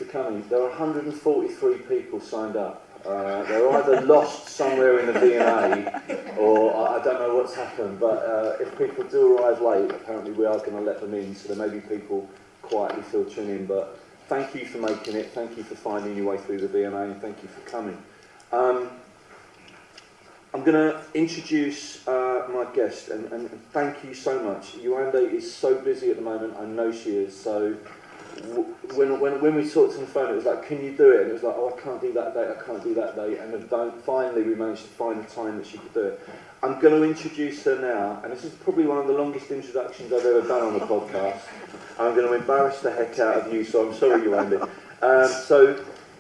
for coming. There are 143 people signed up. They're either lost somewhere in the V&A or I don't know what's happened, but if people do arrive late, apparently we are going to let them in, so there may be people quietly filtering in, but thank you for making it, thank you for finding your way through the V&A, and thank you for coming. I'm going to introduce my guest, and thank you so much. Yewande is so busy at the moment, I know she is, so when we talked on the phone, it was like, can you do it? And it was like, oh, I can't do that date, I can't do that date, and finally we managed to find a time that she could do it. I'm going to introduce her now, and this is probably one of the longest introductions I've ever done on the podcast. I'm going to embarrass the heck out of you, so I'm sorry, Yewande. So,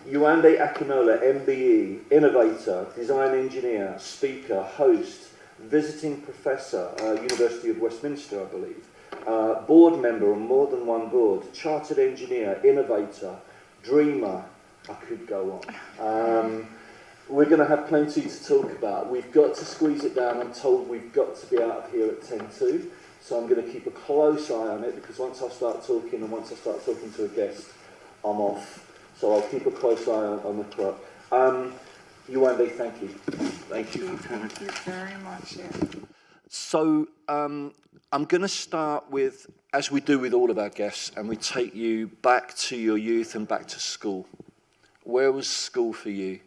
Yewande Akinola MBE, innovator, design engineer, speaker, host, visiting professor, University of Westminster, I believe, board member on more than one board, chartered engineer, innovator, dreamer. I could go on. We're going to have plenty to talk about. We've got to squeeze it down. I'm told we've got to be out of here at 10:02, so I'm going to keep a close eye on it, because once I start talking and once I start talking to a guest, I'm off. So I'll keep a close eye on the clock. Yewande, thank you. Thank you for coming. Thank you very much. Yeah. So I'm going to start with, as we do with all of our guests, and we take you back to your youth and back to school. Where was school for you?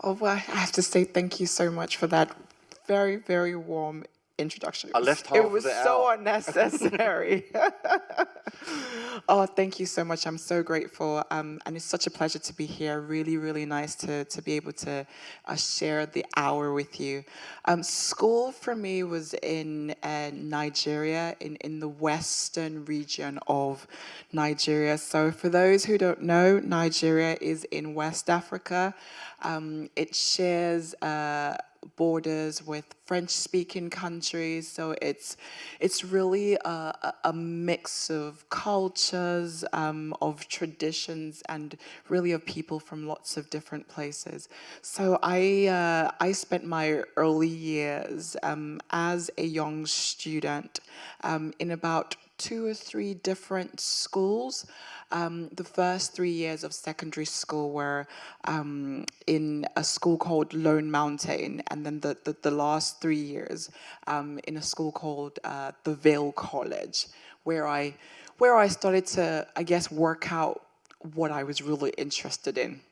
Oh, well, I have to say thank you so much for that very, very warm introduction. I left half of it out. It was so unnecessary. Oh, thank you so much. I'm so grateful. And it's such a pleasure to be here. Really, really nice to be able to share the hour with you. School for me was in Nigeria, in the western region of Nigeria. So for those who don't know, Nigeria is in West Africa. It shares borders with French-speaking countries, so it's really a mix of cultures, of traditions, and really of people from lots of different places. So I spent my early years as a young student in about 2 or 3 different schools. The first 3 years of secondary school were in a school called Lone Mountain, and then the last 3 years in a school called the Vale College, where I started to, I guess, work out what I was really interested in.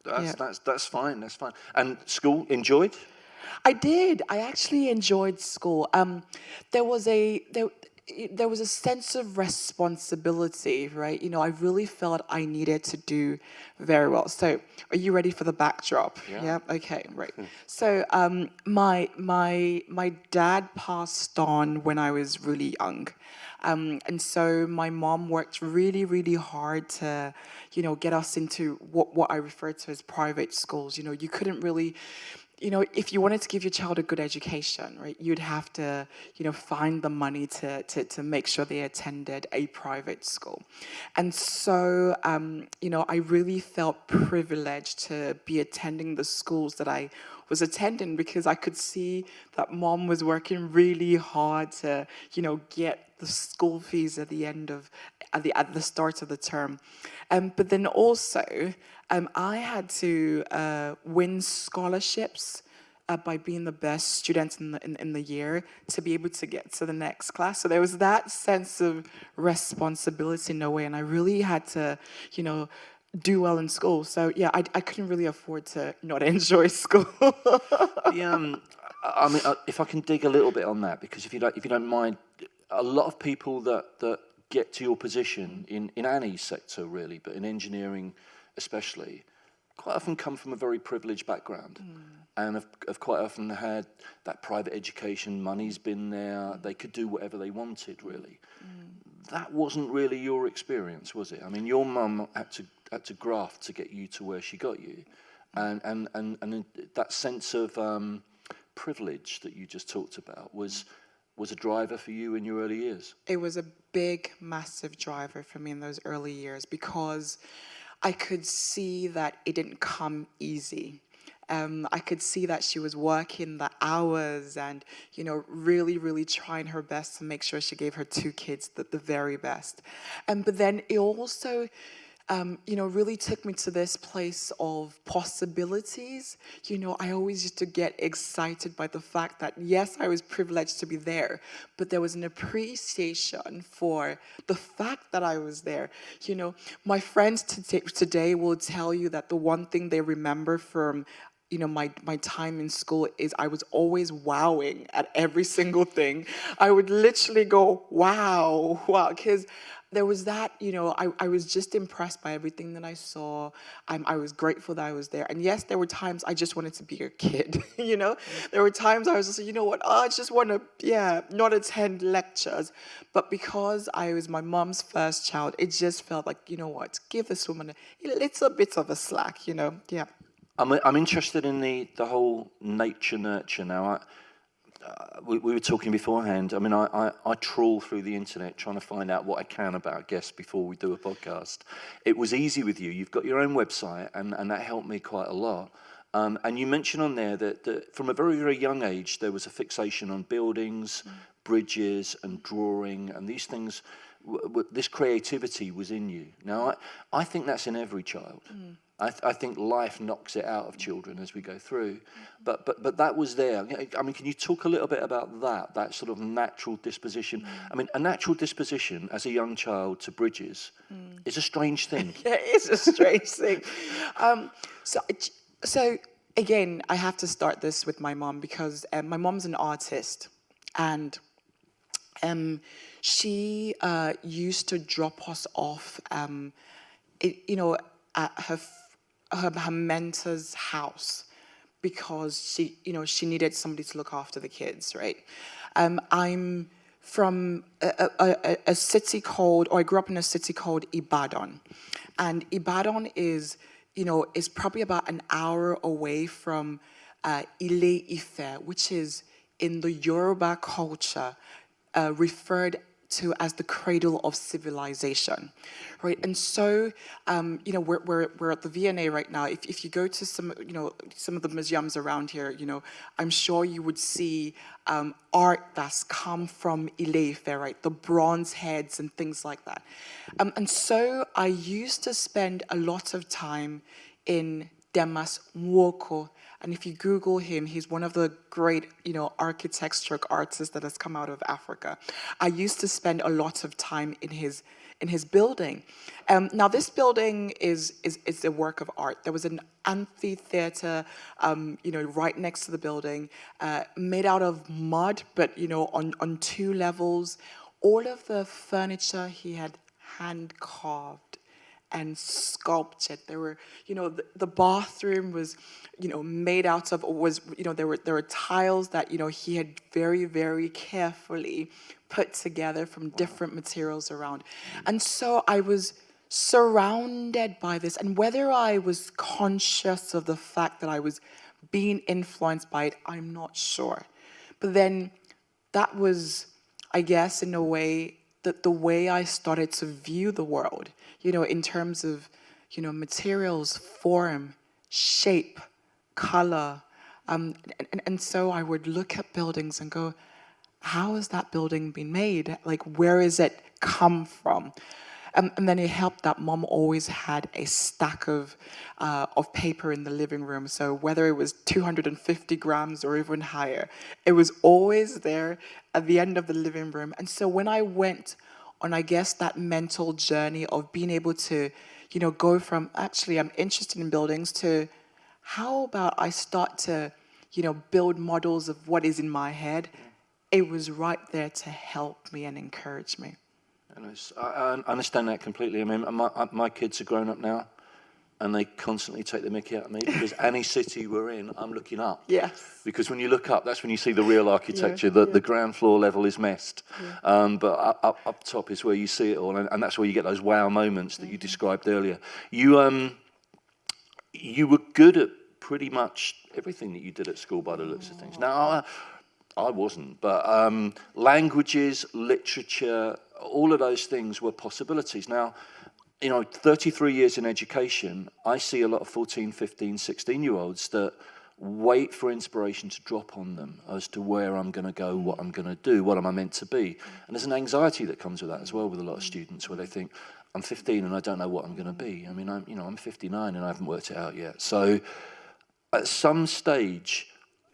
That's fine. That's fine. And school, enjoyed? I did. I actually enjoyed school. There was a sense of responsibility, right? You know, I really felt I needed to do very well. So, are you ready for the backdrop? Yeah. Okay. Right. So, my dad passed on when I was really young, and so my mom worked really, really hard to, get us into what I refer to as private schools. You know, you couldn't really. If you wanted to give your child a good education, right, you'd have to, find the money to make sure they attended a private school. And so, I really felt privileged to be attending the schools that I was attending, because I could see that mom was working really hard to, get the school fees at the start of the term. But then also, I had to win scholarships by being the best student in the year to be able to get to the next class. So there was that sense of responsibility in a way, and I really had to, do well in school. So yeah, I couldn't really afford to not enjoy school. I mean, if I can dig a little bit on that, because if you don't mind, a lot of people that get to your position in any sector really, but in engineering especially, quite often come from a very privileged background, and have quite often had that private education. Money's been there; they could do whatever they wanted really. That wasn't really your experience, was it? I mean, your mum had to graft to get you to where she got you, and that sense of privilege that you just talked about was a driver for you in your early years. It was a big, massive driver for me in those early years, because I could see that it didn't come easy. I could see that she was working the hours and, really, really trying her best to make sure she gave her 2 kids the very best. But then it also, really took me to this place of possibilities. I always used to get excited by the fact that, yes, I was privileged to be there, but there was an appreciation for the fact that I was there. My friends today will tell you that the one thing they remember from my time in school is I was always wowing at every single thing. I would literally go, wow, wow, because there was that, I was just impressed by everything that I saw. I was grateful that I was there. And yes, there were times I just wanted to be a kid, There were times I was just like, you know what, I just want to, not attend lectures. But because I was my mom's first child, it just felt like, you know what, give this woman a little bit of a slack, yeah. I'm interested in the whole nature nurture now. We were talking beforehand. I mean, I trawl through the internet trying to find out what I can about guests before we do a podcast. It was easy with you. You've got your own website, and that helped me quite a lot. And you mentioned on there that from a very, very young age, there was a fixation on buildings, bridges, and drawing, and these things. This creativity was in you. Now, I think that's in every child. I think life knocks it out of children as we go through, but that was there. I mean, can you talk a little bit about that sort of natural disposition? I mean, a natural disposition as a young child to bridges is a strange thing. Yeah, it is a strange thing. So again, I have to start this with my mom because my mom's an artist, and she used to drop us off, at her mentor's house because she needed somebody to look after the kids, right? I'm from a city called, or I grew up in a city called Ibadan, and Ibadan is probably about an hour away from Ile-Ife, which is in the Yoruba culture referred to as the cradle of civilization, right? And so, we're at the V&A right now. If you go to some of the museums around here, I'm sure you would see art that's come from Ile-Ife, right? The bronze heads and things like that. And so I used to spend a lot of time in Demas Nwoko. And if you Google him, he's one of the great, architect-stroke artists that has come out of Africa. I used to spend a lot of time in his building. Now, this building is a work of art. There was an amphitheater, right next to the building, made out of mud, but on 2 levels. All of the furniture he had hand carved and sculpted. There were, the bathroom was, made out of, there were tiles that, he had very, very carefully put together from different materials around. And so I was surrounded by this, and whether I was conscious of the fact that I was being influenced by it, I'm not sure. But then that was, I guess, in a way, the way I started to view the world, in terms of, materials, form, shape, color. And so I would look at buildings and go, how has that building been made? Like, where is it come from? And then it helped that Mom always had a stack of paper in the living room. So whether it was 250 grams or even higher, it was always there at the end of the living room. And so when I went on, I guess, that mental journey of being able to, go from, actually, I'm interested in buildings to, how about I start to, build models of what is in my head? It was right there to help me and encourage me. And I understand that completely. I mean, my kids are grown up now, and they constantly take the mickey out of me because any city we're in, I'm looking up. Yes. Because when you look up, that's when you see the real architecture. The ground floor level is messed, but up top is where you see it all, and that's where you get those wow moments that you described earlier. You were good at pretty much everything that you did at school by the looks of things. Now, I wasn't, but languages, literature, all of those things were possibilities. Now, 33 years in education, I see a lot of 14, 15, 16-year-olds that wait for inspiration to drop on them as to where I'm going to go, what I'm going to do, what am I meant to be. And there's an anxiety that comes with that as well with a lot of students where they think, I'm 15 and I don't know what I'm going to be. I mean, I'm 59 and I haven't worked it out yet. So at some stage,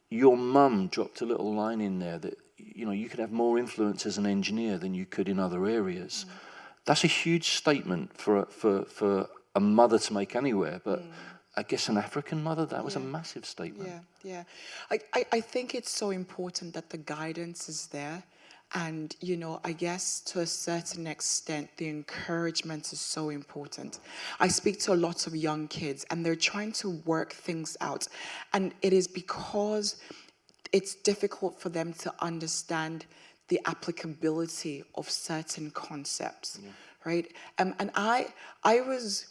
your mum dropped a little line in there that, you could have more influence as an engineer than you could in other areas. That's a huge statement for a mother to make anywhere, but I guess an African mother, that was a massive statement. Yeah. I think it's so important that the guidance is there. And, I guess to a certain extent, the encouragement is so important. I speak to a lot of young kids and they're trying to work things out. And it is because it's difficult for them to understand the applicability of certain concepts, right? And I was,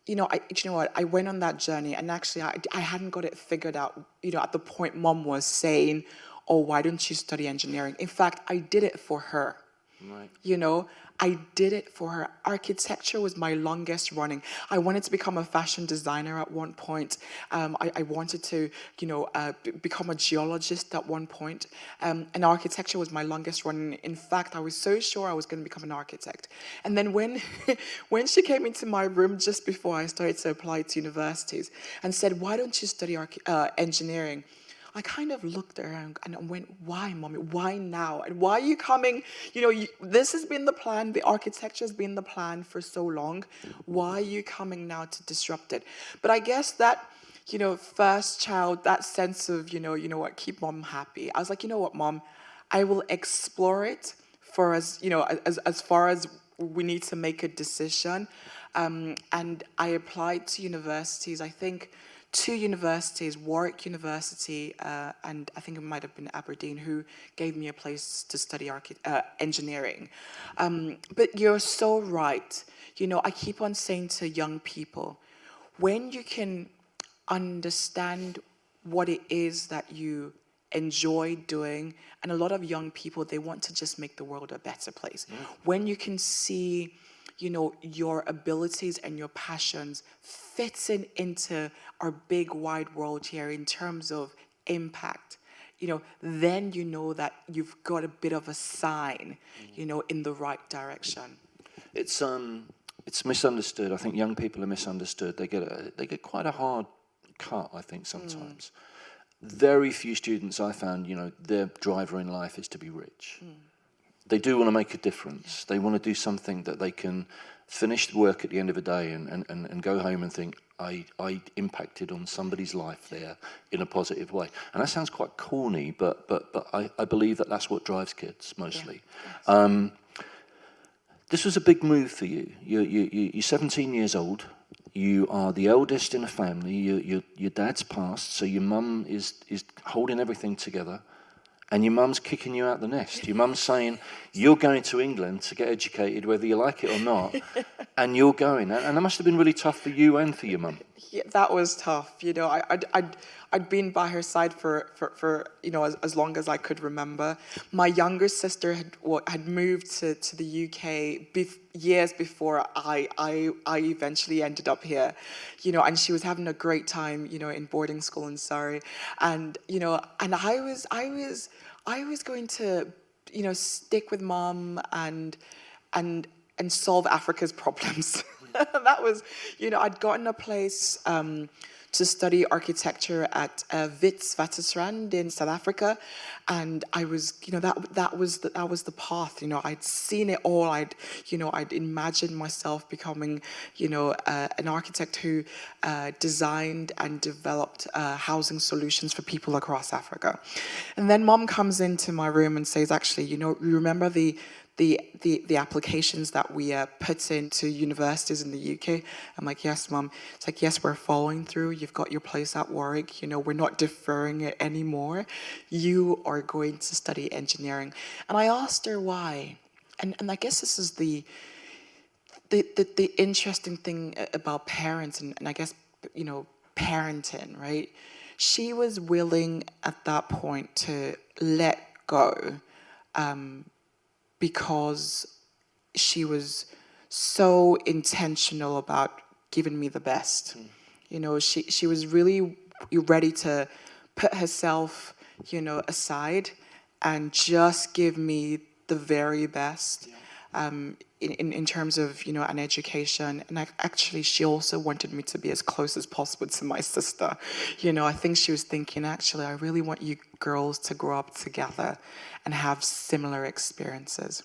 I went on that journey and actually I hadn't got it figured out, at the point Mom was saying, oh, why don't you study engineering? In fact, I did it for her. Right. I did it for her. Architecture was my longest running. I wanted to become a fashion designer at one point. I wanted to, become a geologist at one point. And architecture was my longest running. In fact, I was so sure I was going to become an architect. And then when she came into my room just before I started to apply to universities and said, why don't you study engineering? I kind of looked around and I went, why, Mommy? Why now? And why are you coming? This has been the plan. The architecture has been the plan for so long. Why are you coming now to disrupt it? But I guess that, first child, that sense of, what, keep Mom happy. I was like, what, Mom? I will explore it for as far as we need to make a decision. And I applied to universities, I think, 2 universities, Warwick University, and I think it might have been Aberdeen, who gave me a place to study engineering. But you're so right. I keep on saying to young people, when you can understand what it is that you enjoy doing, and a lot of young people, they want to just make the world a better place. When you can see your abilities and your passions fitting into our big wide world here in terms of impact, then that you've got a bit of a sign, in the right direction. It's misunderstood. I think young people are misunderstood. They get quite a hard cut, I think, sometimes. Very few students I found, their driver in life is to be rich. They do want to make a difference. They want to do something that they can finish the work at the end of the day and go home and think, I impacted on somebody's life there in a positive way. And that sounds quite corny, but I believe that that's what drives kids mostly. Yeah. This was a big move for you. You're 17 years old. You are the eldest in a family. Your dad's passed, so your mum is holding everything together. And your mum's kicking you out the nest. Your mum's saying, you're going to England to get educated, whether you like it or not, and you're going. And that must have been really tough for you and for your mum. Yeah, that was tough. I'd been by her side for as long as I could remember. My younger sister had moved to the UK years before I eventually ended up here, and she was having a great time, in boarding school in Surrey, and and I was going to, stick with Mum and solve Africa's problems. That was, I'd gotten a place to study architecture at Witwatersrand in South Africa, and I was, that was the path. I'd seen it all. I'd imagined myself becoming, an architect who designed and developed housing solutions for people across Africa. And then Mom comes into my room and says, actually, you remember the applications that we put into universities in the UK? I'm like, yes, Mum. It's like, yes, we're following through. You've got your place at Warwick. We're not deferring it anymore. You are going to study engineering. And I asked her why. And I guess this is the interesting thing about parents and I guess, parenting, right? She was willing at that point to let go, because she was so intentional about giving me the best. She was really ready to put herself, aside and just give me the very best. in terms of, you know, an education. And actually, she also wanted me to be as close as possible to my sister. You know, I think she was thinking, actually, I really want you girls to grow up together and have similar experiences.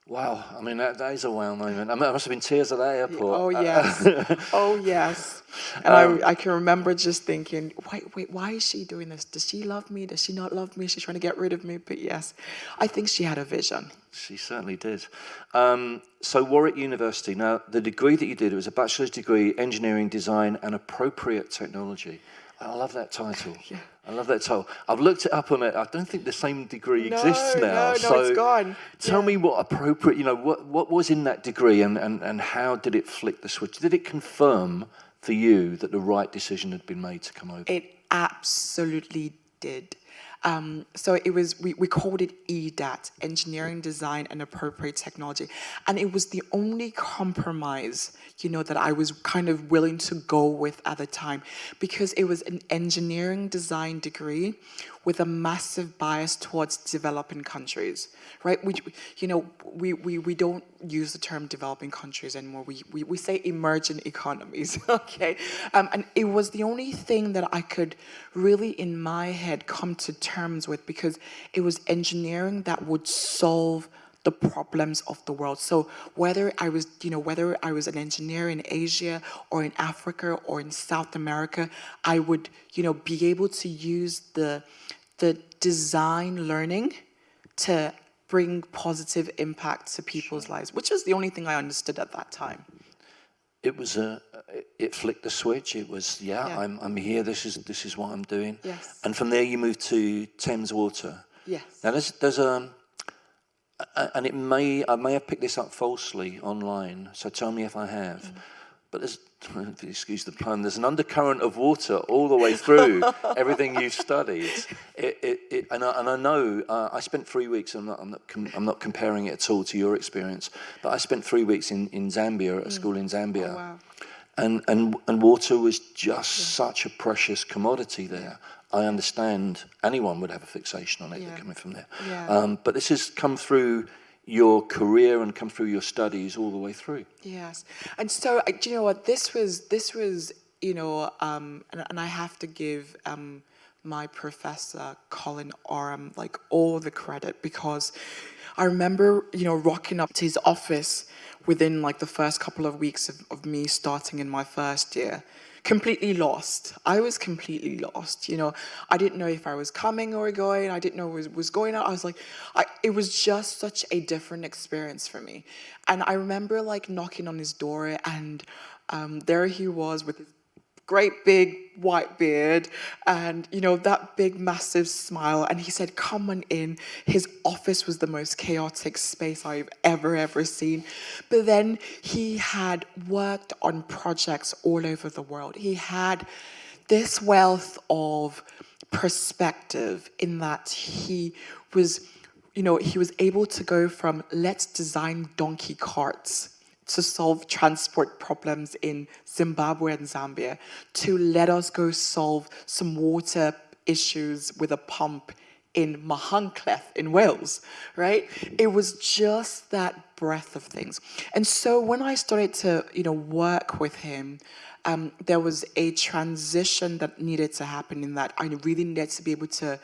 Wow, I mean, that is a wow moment. I mean, there must have been tears at that airport. Oh, yes. Oh, yes. And I can remember just thinking, wait, why is she doing this? Does she love me? Does she not love me? She's trying to get rid of me. But yes, I think she had a vision. She certainly did. So Warwick University, now the degree that you did, it was a bachelor's degree, engineering design and appropriate technology. I love that title. Yeah. I love that title. I've looked it up on it. I don't think the same degree exists now. No, so it's gone. Tell me what appropriate, you know, what was in that degree and how did it flick the switch? Did it confirm for you that the right decision had been made to come over? It absolutely did. So it was, we called it EDAT, Engineering, Design, and Appropriate Technology. And it was the only compromise, you know, that I was kind of willing to go with at the time, because it was an engineering design degree with a massive bias towards developing countries, right? We, you know, we don't use the term developing countries anymore. We say emerging economies, okay? And it was the only thing that I could really, in my head, come to terms with, because it was engineering that would solve the problems of the world. So whether I was, you know, whether I was an engineer in Asia or in Africa or in South America, I would, you know, be able to use the design learning to bring positive impact to people's lives, which was the only thing I understood at that time. It was it flicked the switch. It was, yeah. I'm here. This is what I'm doing. Yes. And from there you moved to Thames Water. Yes. Now there's and I may have picked this up falsely online, so tell me if I have. But there's, excuse the pun, there's an undercurrent of water all the way through everything you've studied. And I know I spent 3 weeks. I'm not comparing it at all to your experience, but I spent 3 weeks in Zambia at a school in Zambia. Oh, wow. And water was just such a precious commodity there. I understand anyone would have a fixation on it coming from there. Yeah. But this has come through your career and come through your studies all the way through. Yes. And so, do you know what, this was, you know, and I have to give my professor, Colin Oram, like all the credit, because I remember, you know, rocking up to his office within like the first couple of weeks of me starting in my first year. Completely lost. I was completely lost. You know, I didn't know if I was coming or going. I didn't know what was going on. I was like, it was just such a different experience for me. And I remember like knocking on his door, and there he was with his great big white beard and, you know, that big massive smile. And he said, come on in. His office was the most chaotic space I've ever seen. But then he had worked on projects all over the world. He had this wealth of perspective in that he was, you know, he was able to go from let's design donkey carts to solve transport problems in Zimbabwe and Zambia, to let us go solve some water issues with a pump in Machynlleth in Wales, right? It was just that breadth of things. And so when I started to, you know, work with him, there was a transition that needed to happen in that I really needed to be able to,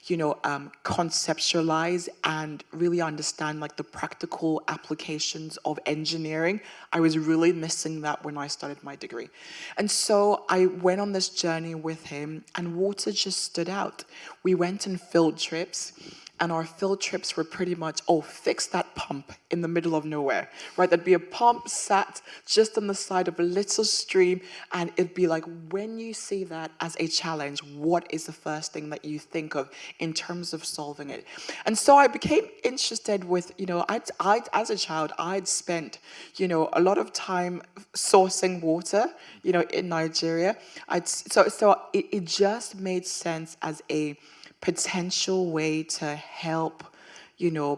you know, conceptualize and really understand like the practical applications of engineering. I was really missing that when I started my degree. And so I went on this journey with him, and water just stood out. We went on field trips, and our field trips were pretty much, fix that pump in the middle of nowhere, right? There'd be a pump sat just on the side of a little stream, and it'd be like, when you see that as a challenge, what is the first thing that you think of in terms of solving it? And so I became interested with, you know, I'd as a child, I'd spent, you know, a lot of time sourcing water, you know, in Nigeria. So it just made sense as a potential way to help,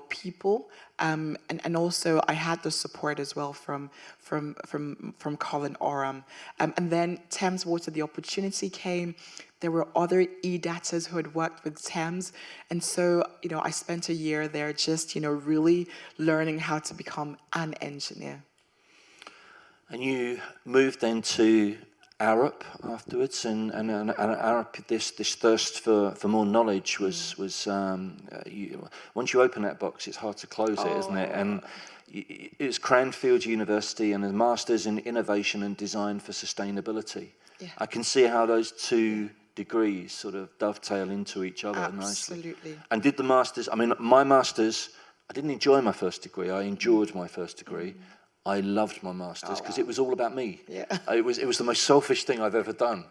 people. And also I had the support as well from Colin Oram. And then Thames Water, the opportunity came. There were other e-daters who had worked with Thames. And so, I spent a year there just, really learning how to become an engineer. And you moved then to Arup afterwards, and Arup, this thirst for more knowledge was once you open that box, it's hard to close it, isn't it? And it's Cranfield University and a Masters in Innovation and Design for Sustainability. Yeah. I can see how those two degrees sort of dovetail into each other nicely. Absolutely. And did the Masters, my Masters, I didn't enjoy my first degree, I endured my first degree. I loved my Masters because it was all about me. Yeah. It was the most selfish thing I've ever done.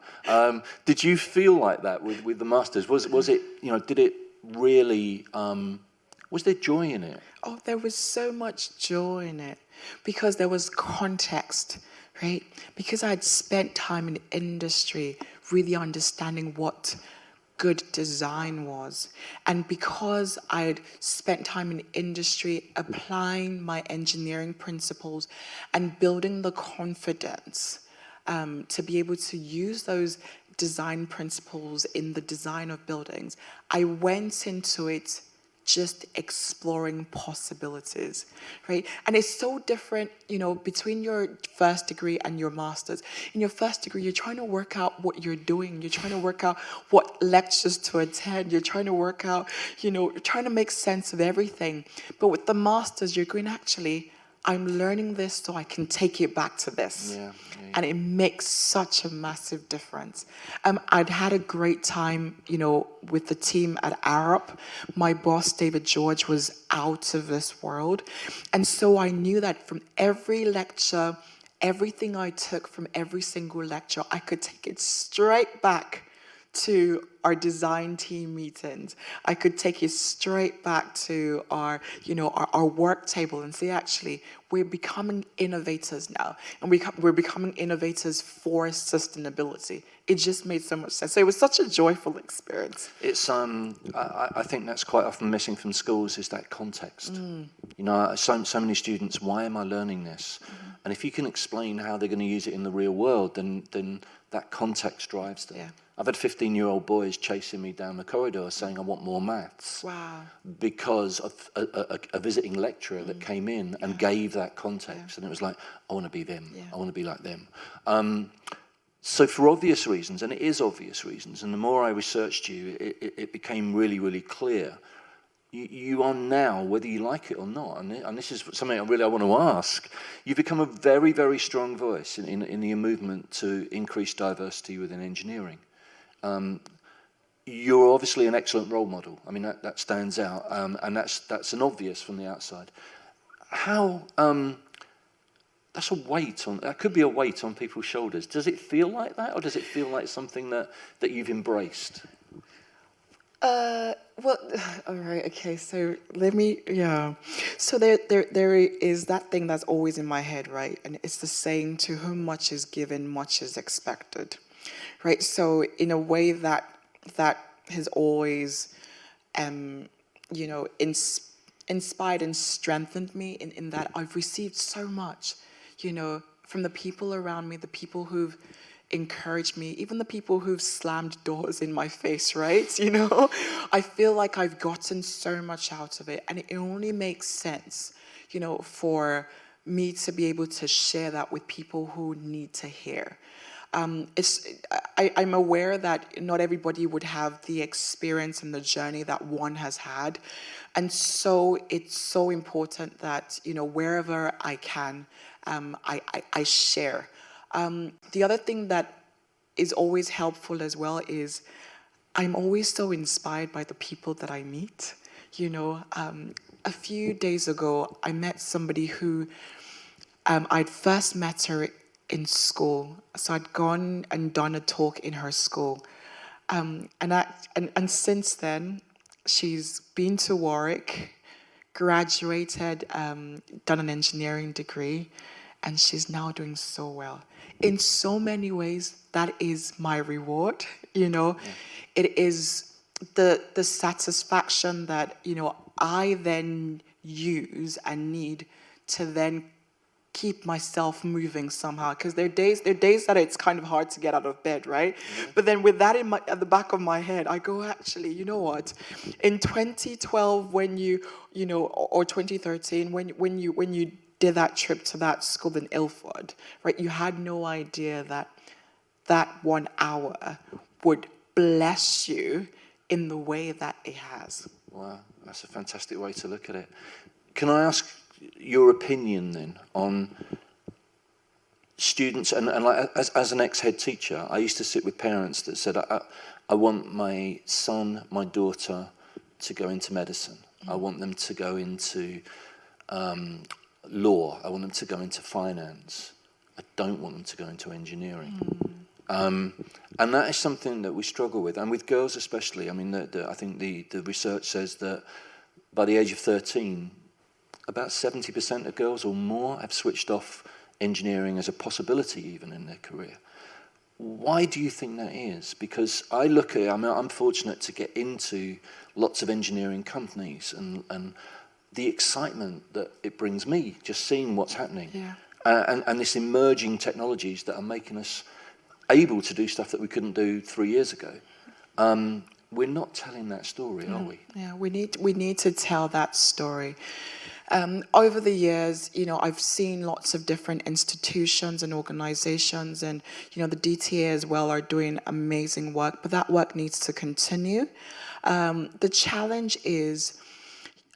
Did you feel like that with the Masters? Was it, did it really, was there joy in it? Oh, there was so much joy in it because there was context, right? Because I had spent time in industry really understanding what good design was. And because I had spent time in industry applying my engineering principles and building the confidence to be able to use those design principles in the design of buildings, I went into it just exploring possibilities, right? And it's so different, between your first degree and your master's. In your first degree, you're trying to work out what you're doing. You're trying to work out what lectures to attend. You're trying to work out, you're trying to make sense of everything. But with the master's, you're going, actually, I'm learning this so I can take it back to this. Yeah. And it makes such a massive difference. I'd had a great time, with the team at Arup. My boss, David George, was out of this world. And so I knew that from every lecture, everything I took from every single lecture, I could take it straight back to our design team meetings. I could take it straight back to our work table and say, actually, we're becoming innovators now. And we're becoming innovators for sustainability. It just made so much sense. So it was such a joyful experience. It's I think that's quite often missing from schools is that context. So many students, why am I learning this? And if you can explain how they're going to use it in the real world, then that context drives them. Yeah. I've had 15-year-old boys chasing me down the corridor saying, I want more maths. Wow. Because of a visiting lecturer that came in and gave that context. And it was like, I want to be them. Yeah. I want to be like them. So for obvious reasons, and it is obvious reasons, and the more I researched you, it became really, really clear. You are now, whether you like it or not, and this is something I want to ask, you've become a very, very strong voice in the movement to increase diversity within engineering. You're obviously an excellent role model. I mean, that stands out, and that's an obvious from the outside. How, that could be a weight on people's shoulders. Does it feel like that, or does it feel like something that you've embraced? Well, all right, okay, so So there is that thing that's always in my head, right? And it's the saying, to whom much is given, much is expected, right? So in a way that has always, inspired and strengthened me in that I've received so much, from the people around me, the people who've encouraged me, even the people who've slammed doors in my face, right? I feel like I've gotten so much out of it, and it only makes sense, for me to be able to share that with people who need to hear. I'm aware that not everybody would have the experience and the journey that one has had, and so it's so important that wherever I can, I share. The other thing that is always helpful as well is I'm always so inspired by the people that I meet. A few days ago, I met somebody who I'd first met her in school. So I'd gone and done a talk in her school. And since then, she's been to Warwick, graduated, done an engineering degree, and she's now doing so well. In so many ways, that is my reward, It is the satisfaction that, I then use and need to then keep myself moving somehow, because there are days that it's kind of hard to get out of bed, right? But then with that at the back of my head, I go, actually, you know what? In 2012, when you know, or 2013, when you did that trip to that school in Ilford, right? You had no idea that 1 hour would bless you in the way that it has. Wow, that's a fantastic way to look at it. Can I ask your opinion then on students, and like, as an ex-head teacher, I used to sit with parents that said, I want my son, my daughter to go into medicine. I want them to go into law. I want them to go into finance. I don't want them to go into engineering. And that is something that we struggle with, and with girls especially. I mean, I think the research says that by the age of 13, about 70% of girls or more have switched off engineering as a possibility even in their career. Why do you think that is? Because I look at it, I'm fortunate to get into lots of engineering companies, and the excitement that it brings me, just seeing what's happening. Yeah. And this emerging technologies that are making us able to do stuff that we couldn't do 3 years ago. We're not telling that story, are we? Yeah, we need to tell that story. Over the years, you know, I've seen lots of different institutions and organizations, and, you know, the DTA as well are doing amazing work, but that work needs to continue. The challenge is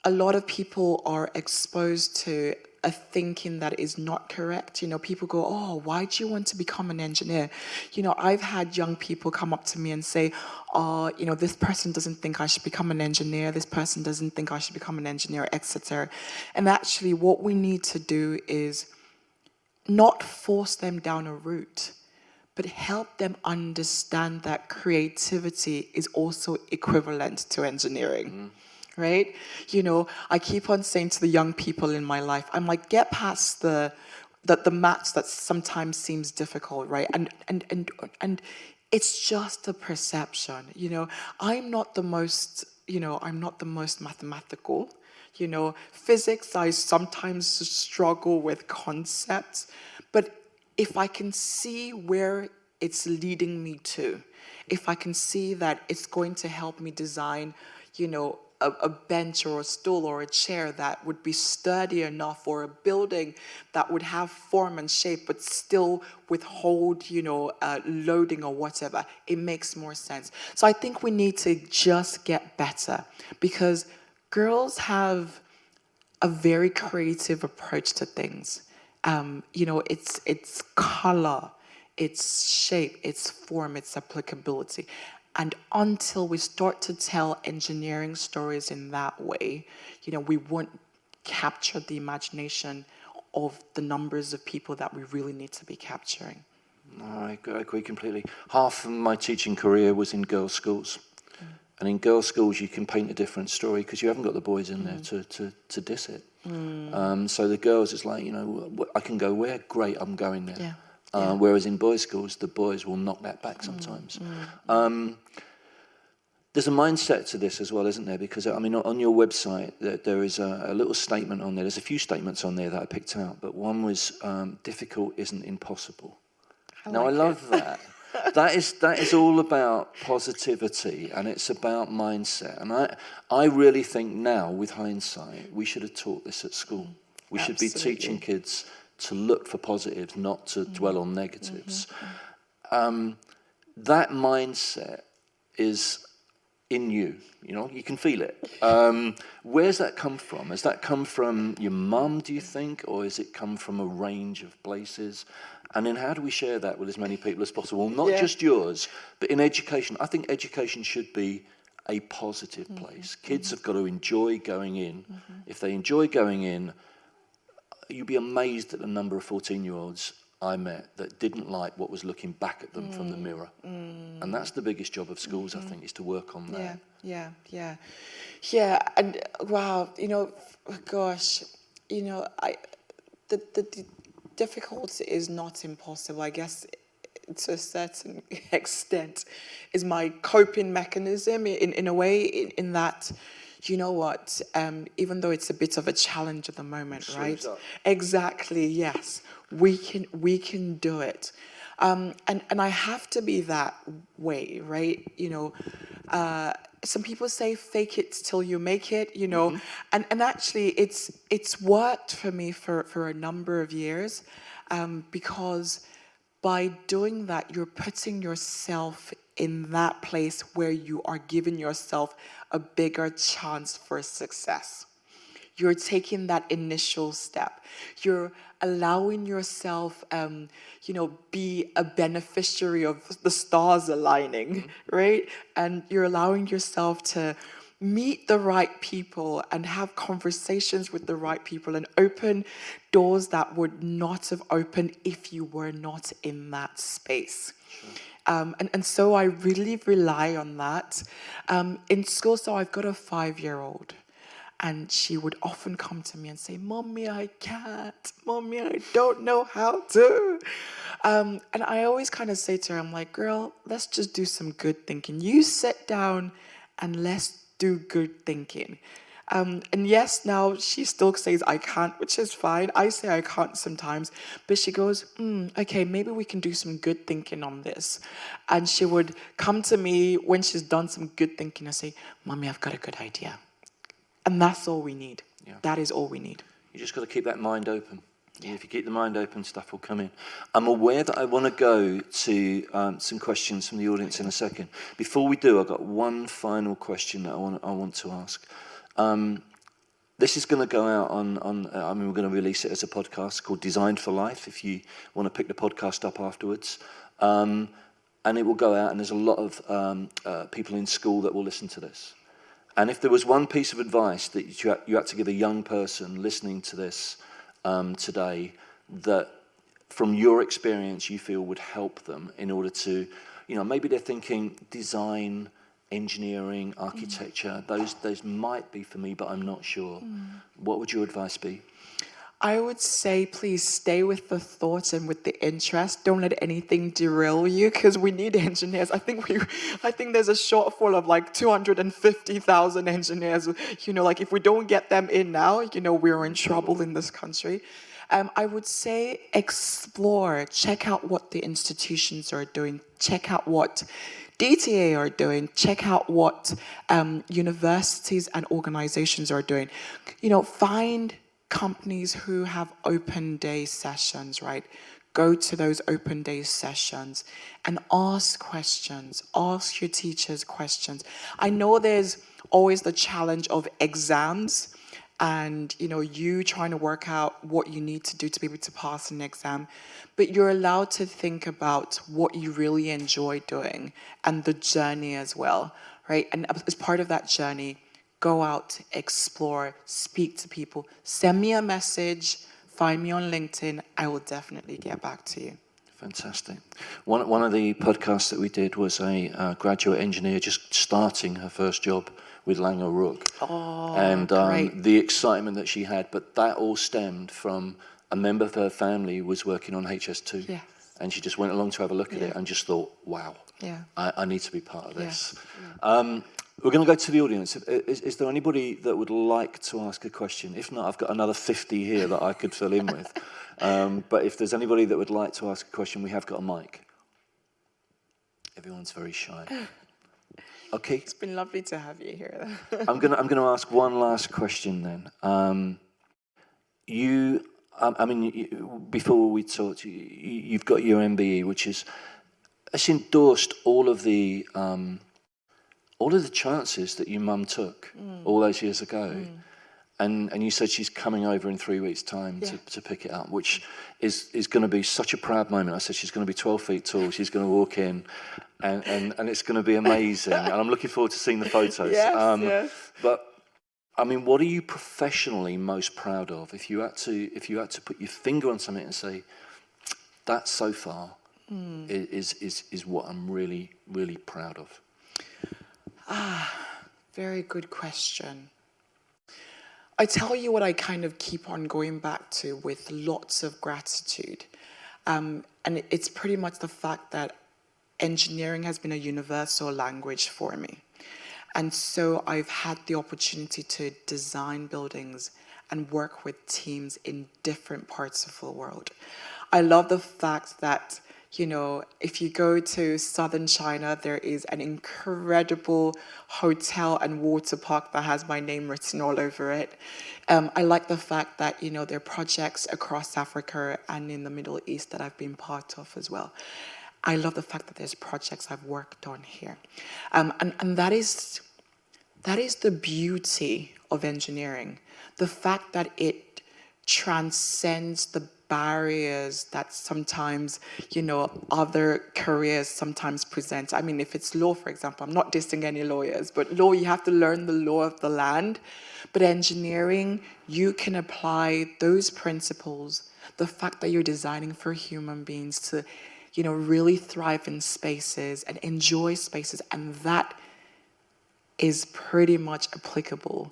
a lot of people are exposed to a thinking that is not correct. You know, people go, oh, why do you want to become an engineer? You know, I've had young people come up to me and say, oh, you know, this person doesn't think I should become an engineer. This person doesn't think I should become an engineer, etc. And actually what we need to do is not force them down a route, but help them understand that creativity is also equivalent to engineering. Right? You know, I keep on saying to the young people in my life, I'm like, get past the maths that sometimes seems difficult, right? And it's just a perception, you know. I'm not the most mathematical. You know, physics, I sometimes struggle with concepts, but if I can see where it's leading me to, if I can see that it's going to help me design, you know, a bench or a stool or a chair that would be sturdy enough, or a building that would have form and shape but still withhold, you know, loading or whatever, it makes more sense. So I think we need to just get better, because girls have a very creative approach to things. You know, it's color, it's shape, it's form, it's applicability. And until we start to tell engineering stories in that way, you know, we won't capture the imagination of the numbers of people that we really need to be capturing. I agree completely. Half of my teaching career was in girls' schools. And in girls' schools, you can paint a different story because you haven't got the boys in there to diss it. So the girls, it's like, you know, I can go where? Great, I'm going there. Yeah. Whereas in boys' schools, the boys will knock that back sometimes. There's a mindset to this as well, isn't there? Because, I mean, on your website, there is a little statement on there. There's a few statements on there that I picked out, but one was, difficult isn't impossible. I love that. That is all about positivity, and it's about mindset. And I really think now, with hindsight, we should have taught this at school. We should be teaching kids to look for positives, not to dwell on negatives. That mindset is in you, you know, you can feel it. Where's that come from? Has that come from your mum, do you think, or has it come from a range of places? And then how do we share that with as many people as possible? Not just yours, but in education. I think education should be a positive place. Kids have got to enjoy going in. If they enjoy going in, you'd be amazed at the number of 14-year-olds I met that didn't like what was looking back at them from the mirror. And that's the biggest job of schools, I think, is to work on that. Yeah, and wow, you know, gosh, you know, the difficulty is not impossible. I guess to a certain extent is my coping mechanism in a way, in that, you know what, even though it's a bit of a challenge at the moment, right? Sleeves up. Exactly, yes. We can do it. And I have to be that way, right? Some people say fake it till you make it, and actually it's worked for me for a number of years, because by doing that, you're putting yourself in that place where you are giving yourself a bigger chance for success. You're taking that initial step. You're allowing yourself, be a beneficiary of the stars aligning, right? And you're allowing yourself to meet the right people and have conversations with the right people and open doors that would not have opened if you were not in that space. Sure. And so I really rely on that. In school, so I've got a 5-year-old. And she would often come to me and say, "Mommy, I can't. Mommy, I don't know how to." And I always kind of say to her, I'm like, "Girl, let's just do some good thinking. You sit down and let's do good thinking." And yes, now she still says I can't, which is fine. I say I can't sometimes, but she goes, "Okay, maybe we can do some good thinking on this." And she would come to me when she's done some good thinking and say, "Mommy, I've got a good idea." And that's all we need. Yeah. That is all we need. You just got to keep that mind open. Yeah. If you keep the mind open, stuff will come in. I'm aware that I want to go to some questions from the audience in a second. Before we do, I've got one final question that I want to ask. This is going to go out we're going to release it as a podcast called Designed for Life, if you want to pick the podcast up afterwards. And it will go out, and there's a lot of people in school that will listen to this. And if there was one piece of advice that you had to give a young person listening to this today, that from your experience you feel would help them in order to, maybe they're thinking design, engineering, architecture, those might be for me, but I'm not sure. What would your advice be? I would say, please stay with the thoughts and with the interest. Don't let anything derail you, because we need engineers. I think there's a shortfall of like 250,000 engineers. If we don't get them in now, we're in trouble in this country. I would say explore, check out what the institutions are doing, check out what DTA are doing, check out what universities and organizations are doing. Find companies who have open day sessions, right? Go to those open day sessions and ask questions. Ask your teachers questions. I know there's always the challenge of exams and, you trying to work out what you need to do to be able to pass an exam. But you're allowed to think about what you really enjoy doing and the journey as well, right? And as part of that journey, go out, explore, speak to people, send me a message, find me on LinkedIn. I will definitely get back to you. Fantastic. One of the podcasts that we did was a graduate engineer just starting her first job with Lang O'Rourke. Oh, and great. The excitement that she had, but that all stemmed from a member of her family was working on HS2. Yes. And she just went along to have a look at it and just thought, wow, I need to be part of this. Yeah. We're going to go to the audience. Is there anybody that would like to ask a question? If not, I've got another 50 here that I could fill in with. But if there's anybody that would like to ask a question, we have got a mic. Everyone's very shy. Okay. It's been lovely to have you here. I'm gonna ask one last question then. Before we talked, you've got your MBE, which is it's endorsed all of the chances that your mum took all those years ago. And you said she's coming over in 3 weeks' time to pick it up, which is going to be such a proud moment. I said she's going to be 12 feet tall. She's going to walk in, and it's going to be amazing. And I'm looking forward to seeing the photos. Yes. But I mean, what are you professionally most proud of? If you had to put your finger on something and say, that so far is what I'm really, really proud of. Very good question. I tell you what I kind of keep on going back to with lots of gratitude. And it's pretty much the fact that engineering has been a universal language for me. And so I've had the opportunity to design buildings and work with teams in different parts of the world. I love the fact that, if you go to southern China, there is an incredible hotel and water park that has my name written all over it. I like the fact that, there are projects across Africa and in the Middle East that I've been part of as well. I love the fact that there's projects I've worked on here. And that is the beauty of engineering. The fact that it transcends the barriers that sometimes, other careers sometimes present. I mean, if it's law, for example, I'm not dissing any lawyers, but law, you have to learn the law of the land. But engineering, you can apply those principles, the fact that you're designing for human beings to, really thrive in spaces and enjoy spaces, and that is pretty much applicable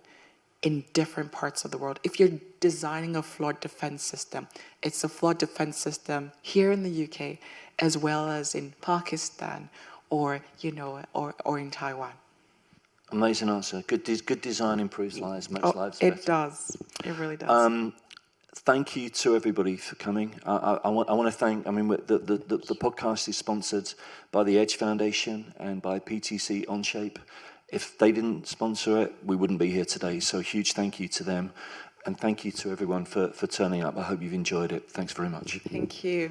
in different parts of the world. If you're designing a flood defense system, it's a flood defense system here in the UK as well as in Pakistan or in Taiwan. Amazing answer. Good design improves lives, makes lives better. It does. It really does. Thank you to everybody for coming. I want to thank. I mean, the podcast is sponsored by the Edge Foundation and by PTC OnShape. If they didn't sponsor it, we wouldn't be here today. So a huge thank you to them, and thank you to everyone for turning up. I hope you've enjoyed it. Thanks very much. Thank you.